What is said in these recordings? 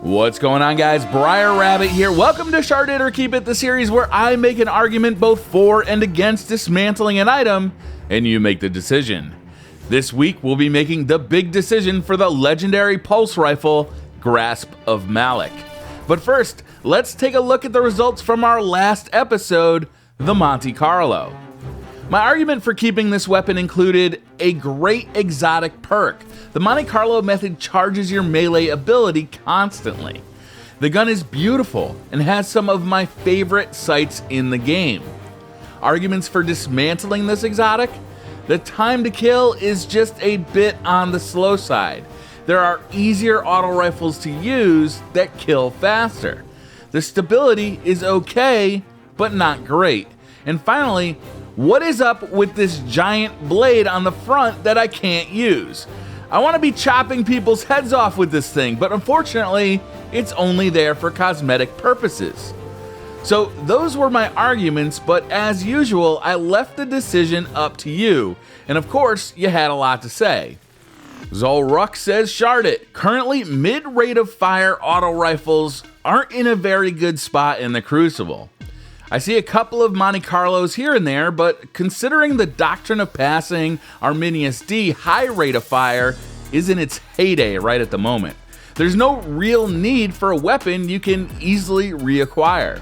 What's going on, guys? Briar Rabbit here. Welcome to Shard It or Keep It, the series where I make an argument both for and against dismantling an item, and you make the decision. This week, we'll be making the big decision for the legendary pulse rifle, Grasp of Malok. But first, let's take a look at the results from our last episode, the Monte Carlo. My argument for keeping this weapon included a great exotic perk. The Monte Carlo method charges your melee ability constantly. The gun is beautiful and has some of my favorite sights in the game. Arguments for dismantling this exotic? The time to kill is just a bit on the slow side. There are easier auto rifles to use that kill faster. The stability is okay, but not great. And finally, what is up with this giant blade on the front that I can't use? I want to be chopping people's heads off with this thing, but unfortunately, it's only there for cosmetic purposes. So those were my arguments, but as usual, I left the decision up to you. And of course, you had a lot to say. Zolruck says Shard It. Currently, mid-rate of fire auto rifles aren't in a very good spot in the Crucible. I see a couple of Monte Carlos here and there, but considering the Doctrine of Passing Arminius D high rate of fire is in its heyday right at the moment, there's no real need for a weapon you can easily reacquire.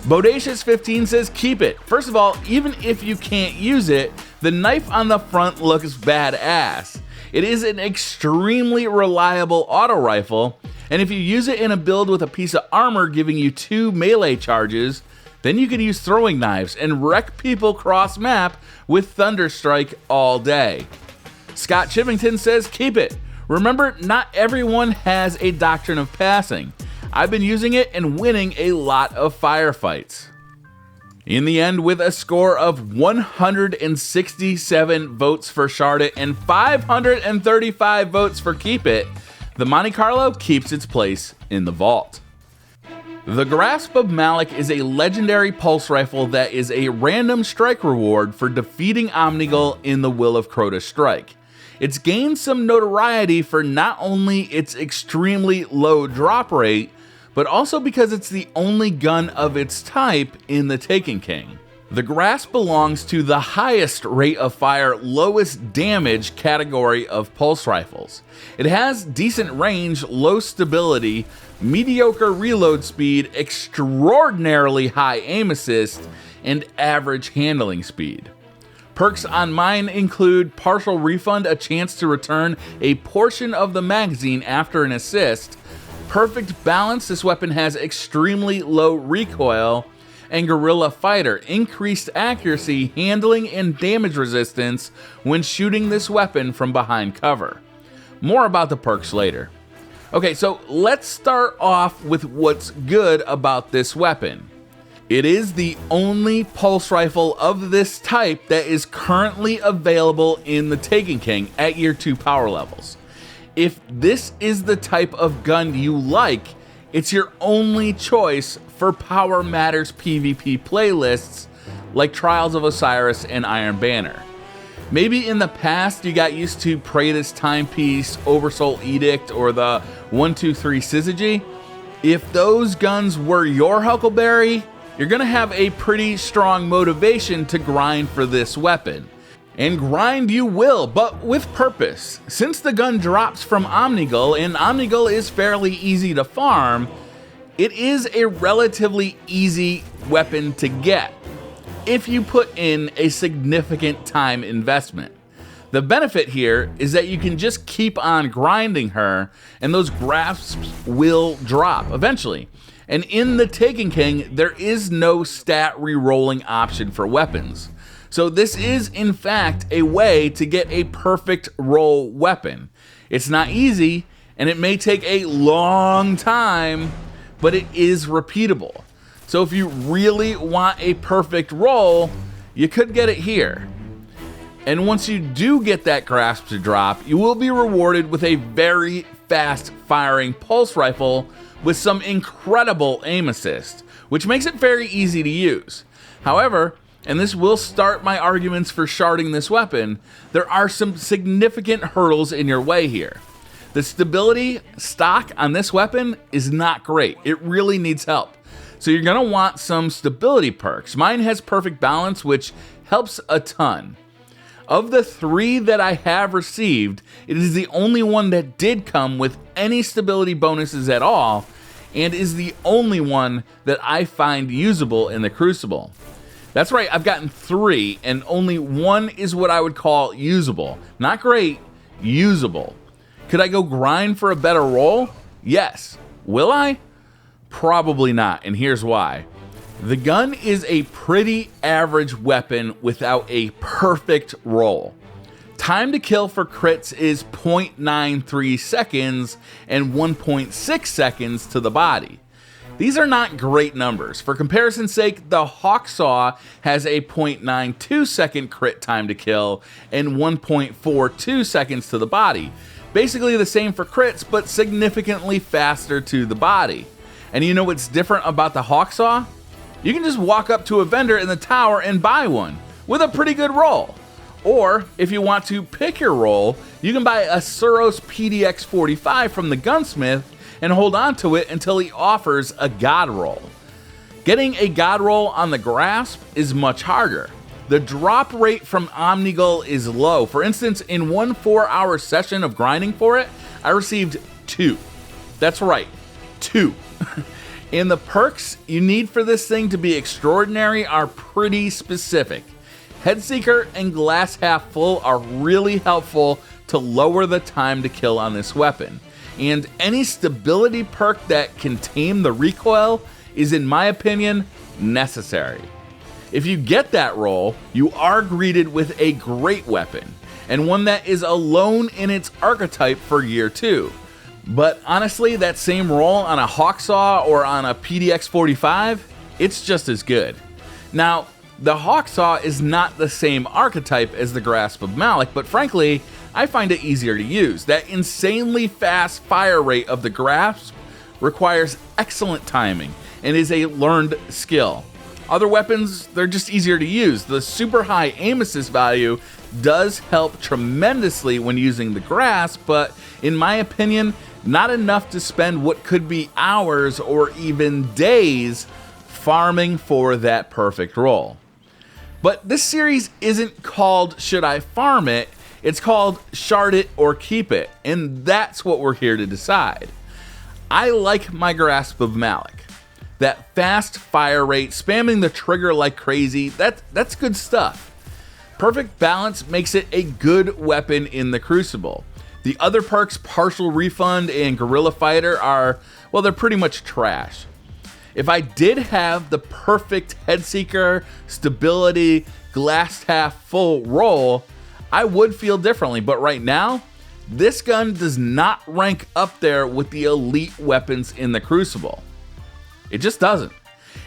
Bodacious15 says keep it. First of all, even if you can't use it, the knife on the front looks badass. It is an extremely reliable auto rifle, and if you use it in a build with a piece of armor giving you 2 melee charges, then you can use throwing knives and wreck people cross-map with Thunderstrike all day. Scott Chivington says keep it. Remember, not everyone has a Doctrine of Passing. I've been using it and winning a lot of firefights. In the end, with a score of 167 votes for Shard It and 535 votes for Keep It, the Monte Carlo keeps its place in the vault. The Grasp of Malok is a legendary pulse rifle that is a random strike reward for defeating Omnigul in the Will of Crota strike. It's gained some notoriety for not only its extremely low drop rate, but also because it's the only gun of its type in the Taken King. The Grasp belongs to the highest rate of fire, lowest damage category of pulse rifles. It has decent range, low stability, mediocre reload speed, extraordinarily high aim assist, and average handling speed. Perks on mine include partial refund, a chance to return a portion of the magazine after an assist, perfect balance, this weapon has extremely low recoil, and Guerrilla Fighter, increased accuracy, handling, and damage resistance when shooting this weapon from behind cover. More about the perks later. Okay, so let's start off with what's good about this weapon. It is the only pulse rifle of this type that is currently available in the Taken King at year 2 power levels. If this is the type of gun you like, it's your only choice for Power Matters PvP playlists like Trials of Osiris and Iron Banner. Maybe in the past you got used to Praetus Timepiece, Oversoul Edict, or the 123 Syzygy. If those guns were your Huckleberry, you're going to have a pretty strong motivation to grind for this weapon. And grind you will, but with purpose. Since the gun drops from Omnigul, and Omnigul is fairly easy to farm, it is a relatively easy weapon to get if you put in a significant time investment. The benefit here is that you can just keep on grinding her, and those grasps will drop eventually. And in the Taken King, there is no stat re-rolling option for weapons. So this is, in fact, a way to get a perfect roll weapon. It's not easy, and it may take a long time, but it is repeatable. So if you really want a perfect roll, you could get it here. And once you do get that grasp to drop, you will be rewarded with a very fast firing pulse rifle with some incredible aim assist, which makes it very easy to use. However, and this will start my arguments for sharding this weapon, there are some significant hurdles in your way here. The stability stock on this weapon is not great. It really needs help. So you're gonna want some stability perks. Mine has perfect balance, which helps a ton. Of the 3 that I have received, it is the only one that did come with any stability bonuses at all, and is the only one that I find usable in the Crucible. That's right, I've gotten 3, and only 1 is what I would call usable. Not great, usable. Could I go grind for a better roll? Yes. Will I? Probably not, and here's why. The gun is a pretty average weapon without a perfect roll. Time to kill for crits is 0.93 seconds and 1.6 seconds to the body. These are not great numbers. For comparison's sake, the Hawksaw has a 0.92 second crit time to kill and 1.42 seconds to the body. Basically the same for crits, but significantly faster to the body. And you know what's different about the Hawksaw? You can just walk up to a vendor in the tower and buy one with a pretty good roll. Or if you want to pick your roll, you can buy a Suros PDX 45 from the gunsmith and hold on to it until he offers a god roll. Getting a god roll on the Grasp is much harder. The drop rate from Omnigul is low. For instance, in one 4-hour session of grinding for it, I received 2. That's right, 2. And the perks you need for this thing to be extraordinary are pretty specific. Headseeker and Glass Half Full are really helpful to lower the time to kill on this weapon. And any stability perk that can tame the recoil is, in my opinion, necessary. If you get that roll, you are greeted with a great weapon, and one that is alone in its archetype for year 2. But honestly, that same roll on a Hawksaw or on a PDX 45, it's just as good. Now, the Hawksaw is not the same archetype as the Grasp of Malok, but frankly, I find it easier to use. That insanely fast fire rate of the Grasp requires excellent timing and is a learned skill. Other weapons, they're just easier to use. The super high aim assist value does help tremendously when using the Grasp, but in my opinion, not enough to spend what could be hours or even days farming for that perfect roll. But this series isn't called Should I Farm It? It's called Shard It or Keep It, and that's what we're here to decide. I like my Grasp of Malok. That fast fire rate, spamming the trigger like crazy, that's good stuff. Perfect balance makes it a good weapon in the Crucible. The other perks, Partial Refund and Guerrilla Fighter, are, well, they're pretty much trash. If I did have the perfect Headseeker, stability, Glass Half Full roll, I would feel differently, but right now, this gun does not rank up there with the elite weapons in the Crucible. It just doesn't.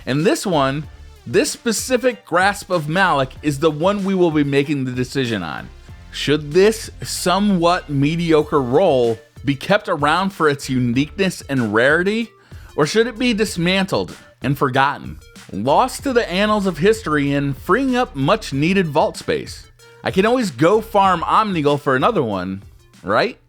And this one, this specific Grasp of Malok, is the one we will be making the decision on. Should this somewhat mediocre roll be kept around for its uniqueness and rarity, or should it be dismantled and forgotten, lost to the annals of history and freeing up much needed vault space? I can always go farm Omnigul for another one, right?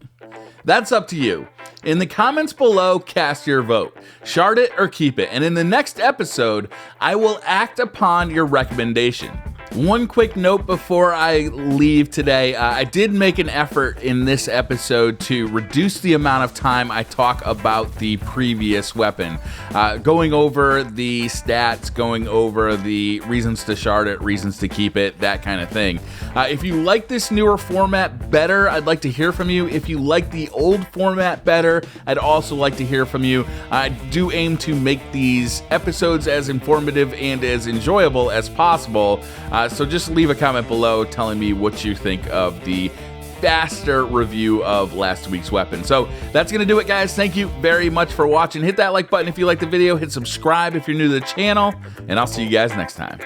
That's up to you. In the comments below, cast your vote. Shard it or keep it, and in the next episode, I will act upon your recommendation. One quick note before I leave today, I did make an effort in this episode to reduce the amount of time I talk about the previous weapon, going over the stats, going over the reasons to shard it, reasons to keep it, that kind of thing. If you like this newer format better, I'd like to hear from you. If you like the old format better, I'd also like to hear from you. I do aim to make these episodes as informative and as enjoyable as possible. So just leave a comment below telling me what you think of the faster review of last week's weapon. So that's going to do it, guys. Thank you very much for watching. Hit that like button if you like the video. Hit subscribe if you're new to the channel. And I'll see you guys next time.